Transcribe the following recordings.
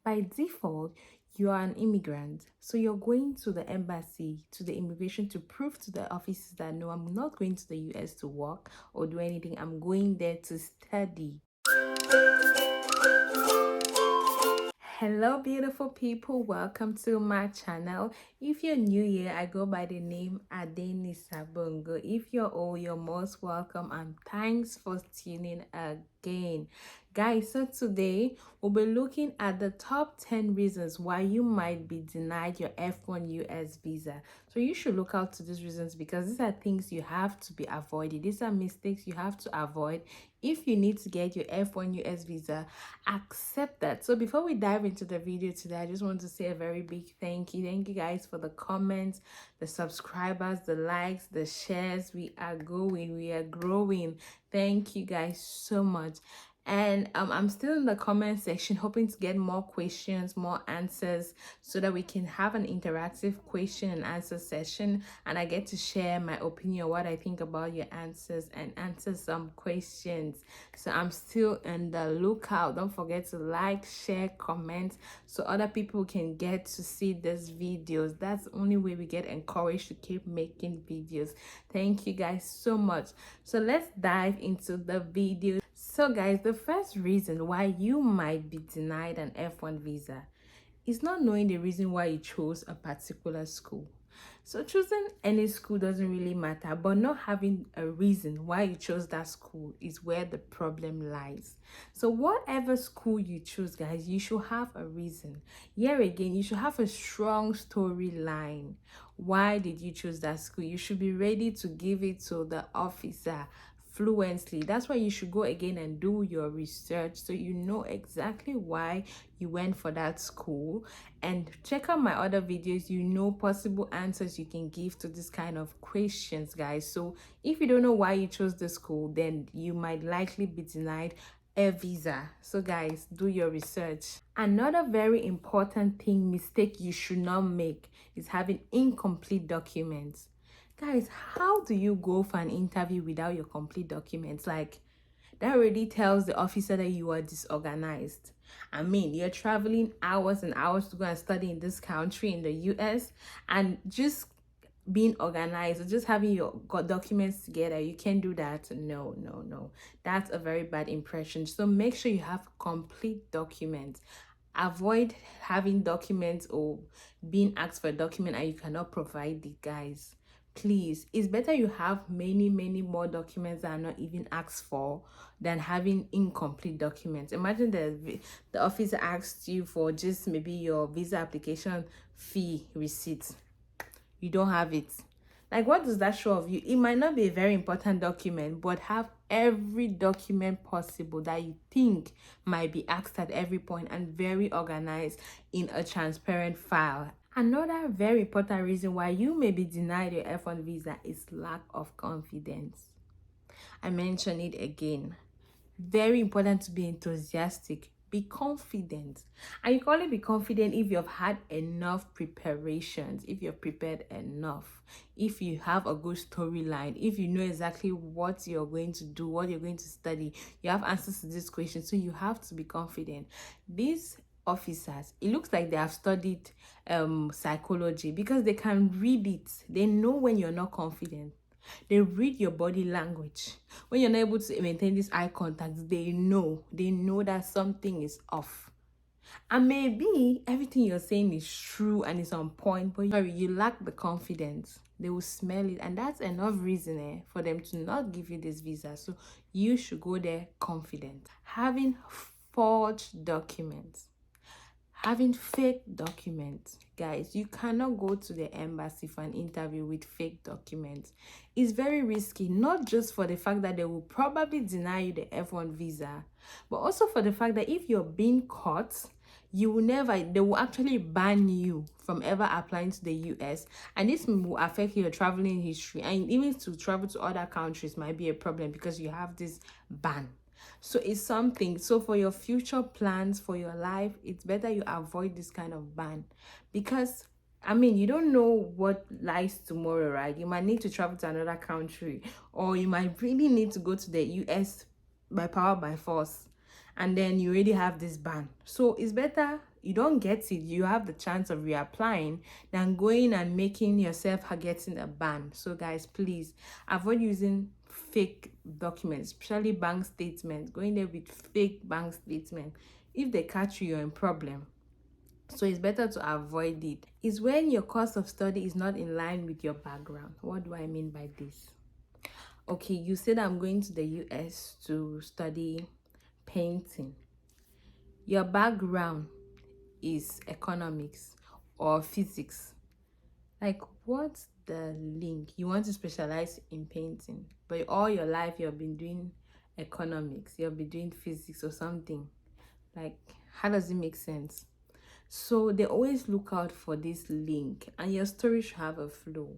By default, you are an immigrant. So you're going to the embassy, to the immigration to prove to the officers that no, I'm not going to the US to work or do anything. I'm going there to study. Hello beautiful people, welcome to my channel. If you're new here, I go by the name Adenisa Bongo. If you're old, you're most welcome and thanks for tuning again. Guys, so today we'll be looking at the top 10 reasons why you might be denied your F1 US visa. So you should look out to these reasons because these are things you have to be avoided. These are mistakes you have to avoid. If you need to get your F1 US visa, accept that. So before we dive into the video today, I just want to say a very big thank you. Thank you guys for the comments, the subscribers, the likes, the shares. We are going, we are growing. Thank you guys so much. And I'm still in the comment section hoping to get more questions, more answers, so that we can have an interactive question and answer session and I get to share my opinion, what I think about your answers and answer some questions. So I'm still in the lookout. Don't forget to like, share, comment so other people can get to see these videos. That's the only way we get encouraged to keep making videos. Thank you guys so much. So let's dive into the video. So guys, the first reason why you might be denied an F1 visa is not knowing the reason why you chose a particular school. So choosing any school doesn't really matter, but not having a reason why you chose that school is where the problem lies. So whatever school you choose, guys, you should have a reason. Here again, you should have a strong storyline. Why did you choose that school? You should be ready to give it to the officer fluently. That's why you should go again and do your research so you know exactly why you went for that school, and check out my other videos. You know possible answers you can give to this kind of questions, guys. So if you don't know why you chose the school, then you might likely be denied a visa. So guys, do your research. Another very important mistake you should not make is having incomplete documents. Guys, how do you go for an interview without your complete documents? Like, that already tells the officer that you are disorganized. I mean, you're traveling hours and hours to go and study in this country, in the US, and just being organized or just having your documents together, you can't do that. No, no, no. That's a very bad impression. So make sure you have complete documents. Avoid having documents or being asked for a document and you cannot provide it, guys. Please, it's better you have many more documents that are not even asked for than having incomplete documents. Imagine the officer asked you for just maybe your visa application fee receipt. You don't have it. Like, what does that show of you? It might not be a very important document, but have every document possible that you think might be asked at every point and very organized in a transparent file. Another very important reason why you may be denied your F1 visa is lack of confidence. I mention it again. Very important to be enthusiastic. Be confident. And you can only be confident if you've had enough preparations, if you're prepared enough, if you have a good storyline, if you know exactly what you're going to do, what you're going to study, you have answers to this question. So you have to be confident. These officers, it looks like they have studied psychology because they can read it. They know when you're not confident. They read your body language. When you're not able to maintain this eye contact, they know that something is off. And maybe everything you're saying is true and it's on point, but you lack the confidence. They will smell it, and that's enough reason for them to not give you this visa. So you should go there confident. Having forged documents. Having fake documents, guys, you cannot go to the embassy for an interview with fake documents. It's very risky, not just for the fact that they will probably deny you the F1 visa, but also for the fact that if you're being caught, they will actually ban you from ever applying to the US, and this will affect your traveling history, and even to travel to other countries might be a problem because you have this ban. So it's something. So for your future plans for your life, it's better you avoid this kind of ban, because I mean, you don't know what lies tomorrow, right? You might need to travel to another country, or you might really need to go to the US by power by force, and then you already have this ban. So it's better you don't get it, you have the chance of reapplying, than going and making yourself getting a ban. So guys, please avoid using fake documents, especially bank statements. Going there with fake bank statement, if they catch you, you're in problem. So it's better to avoid it. Is when your course of study is not in line with your background. What do I mean by this? Okay, you said I'm going to the US to study painting. Your background is economics or physics. Like, what's the link? You want to specialize in painting, but all your life you've been doing economics, you'll be doing physics or something. Like, how does it make sense? So they always look out for this link, and your story should have a flow.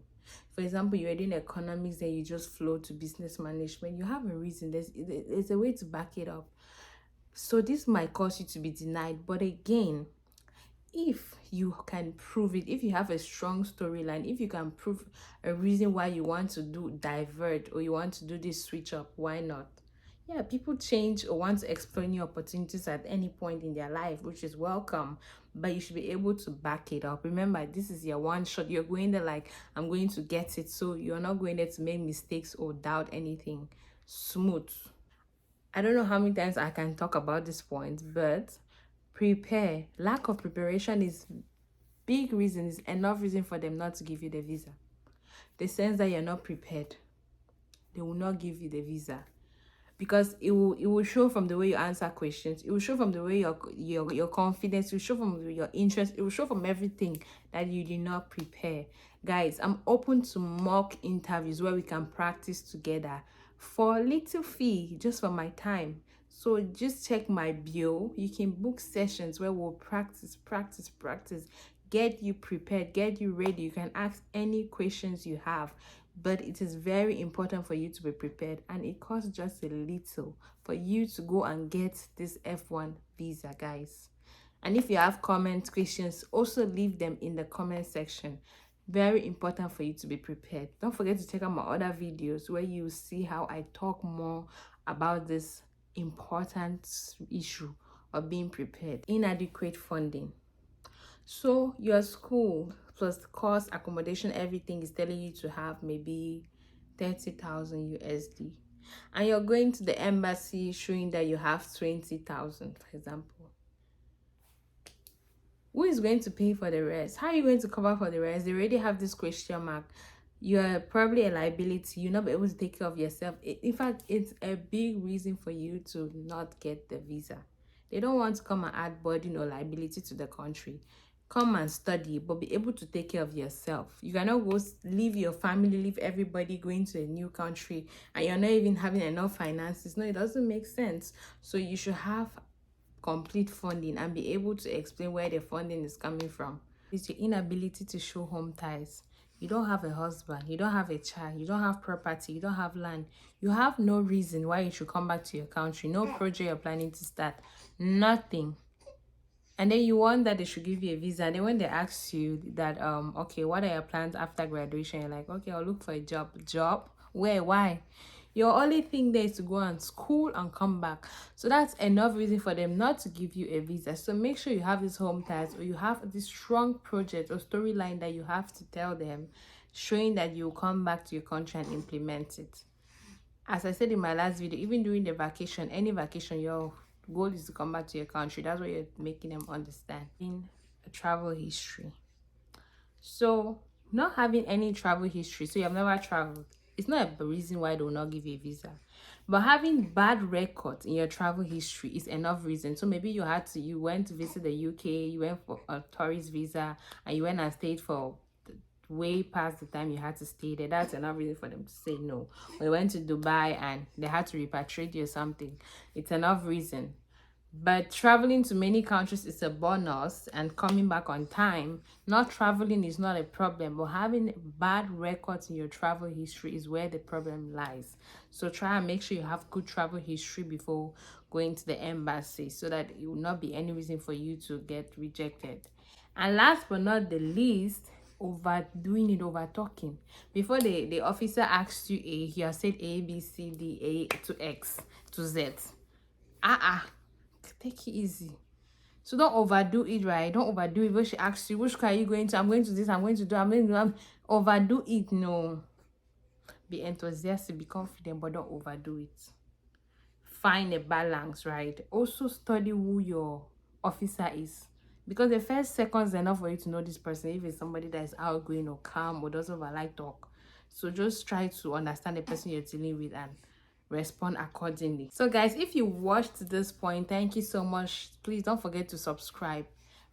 For example, you're doing economics, then you just flow to business management. You have a reason. There's a way to back it up. So this might cause you to be denied, but again, if you can prove it, if you have a strong storyline, if you can prove a reason why you want to do divert or you want to do this switch up, why not? Yeah, people change or want to explore new opportunities at any point in their life, which is welcome, but you should be able to back it up. Remember, this is your one shot. You're going there like, I'm going to get it. So you're not going there to make mistakes or doubt anything. Smooth. I don't know how many times I can talk about this point, but prepare. Lack of preparation is big reason, is enough reason for them not to give you the visa. The sense that you're not prepared, they will not give you the visa, because it will show from the way you answer questions. It will show from the way your confidence. It will show from your interest. It will show from everything that you did not prepare. Guys, I'm open to mock interviews where we can practice together for a little fee, just for my time. So just check my bio. You can book sessions where we'll practice, get you prepared, get you ready. You can ask any questions you have, but it is very important for you to be prepared, and it costs just a little for you to go and get this F1 visa, guys. And if you have comments, questions, also leave them in the comment section. Very important for you to be prepared. Don't forget to check out my other videos where you see how I talk more about this important issue of being prepared. Inadequate funding. So your school plus cost, accommodation, everything is telling you to have maybe 30,000 USD, and you're going to the embassy showing that you have 20,000, for example. Who is going to pay for the rest? How are you going to cover for the rest? They already have this question mark. You're probably a liability. You're not be able to take care of yourself. In fact, it's a big reason for you to not get the visa. They don't want to come and add burden or liability to the country. Come and study, but be able to take care of yourself. You cannot go leave your family, leave everybody going to a new country, and you're not even having enough finances. No, it doesn't make sense. So you should have complete funding and be able to explain where the funding is coming from. It's your inability to show home ties. You don't have a husband, you don't have a child, you don't have property, you don't have land. You have no reason why you should come back to your country, no project you're planning to start, nothing. And then you want that they should give you a visa. And then when they ask you that, okay, what are your plans after graduation? You're like, okay, I'll look for a job. Job? Where? Why? Your only thing there is to go and school and come back. So that's enough reason for them not to give you a visa. So make sure you have this home ties, or you have this strong project or storyline that you have to tell them, showing that you'll come back to your country and implement it. As I said in my last video, even during the vacation, any vacation, your goal is to come back to your country. That's what you're making them understand. In a travel history. So not having any travel history, so you have never traveled, it's not a reason why they will not give you a visa. But having bad records in your travel history is enough reason. So maybe you went to visit the UK, you went for a tourist visa, and you went and stayed for way past the time you had to stay there. That's enough reason for them to say no. We went to Dubai and they had to repatriate you or something. It's enough reason. But traveling to many countries is a bonus, and coming back on time. Not traveling is not a problem, but having bad records in your travel history is where the problem lies. So try and make sure you have good travel history before going to the embassy, so that it will not be any reason for you to get rejected. And last but not the least, overdoing it, over talking. Before the officer asks you A, you have said A, B, C, D, A to X to Z. take it easy. So don't overdo it, right? Don't overdo it. When she asks you, which car are you going to? I'm going to this, I'm going to do, I'm going to overdo it. No. Be enthusiastic, be confident, but don't overdo it. Find a balance, right? Also study who your officer is, because the first seconds are enough for you to know this person, if it's somebody that is outgoing or calm or doesn't like talk. So just try to understand the person you're dealing with and respond accordingly. So guys, if you watched this point, thank you so much. Please don't forget to subscribe.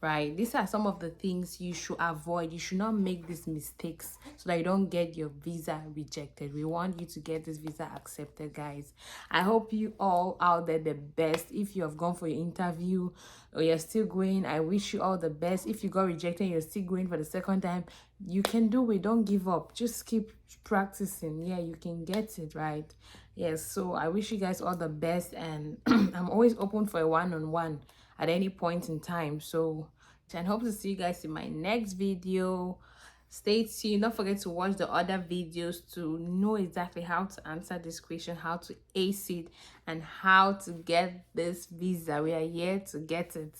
Right, these are some of the things you should avoid. You should not make these mistakes so that you don't get your visa rejected. We want you to get this visa accepted, guys. I hope you all out there the best. If you have gone for your interview or you're still going, I wish you all the best. If you got rejected, you're still going for the second time, you can do it. Don't give up, just keep practicing. Yeah, you can get it, right? Yes, so I wish you guys all the best, and I'm always open for a one-on-one at any point in time. So, and hope to see you guys in my next video. Stay tuned. Don't forget to watch the other videos to know exactly how to answer this question, how to ace it, and how to get this visa. We are here to get it.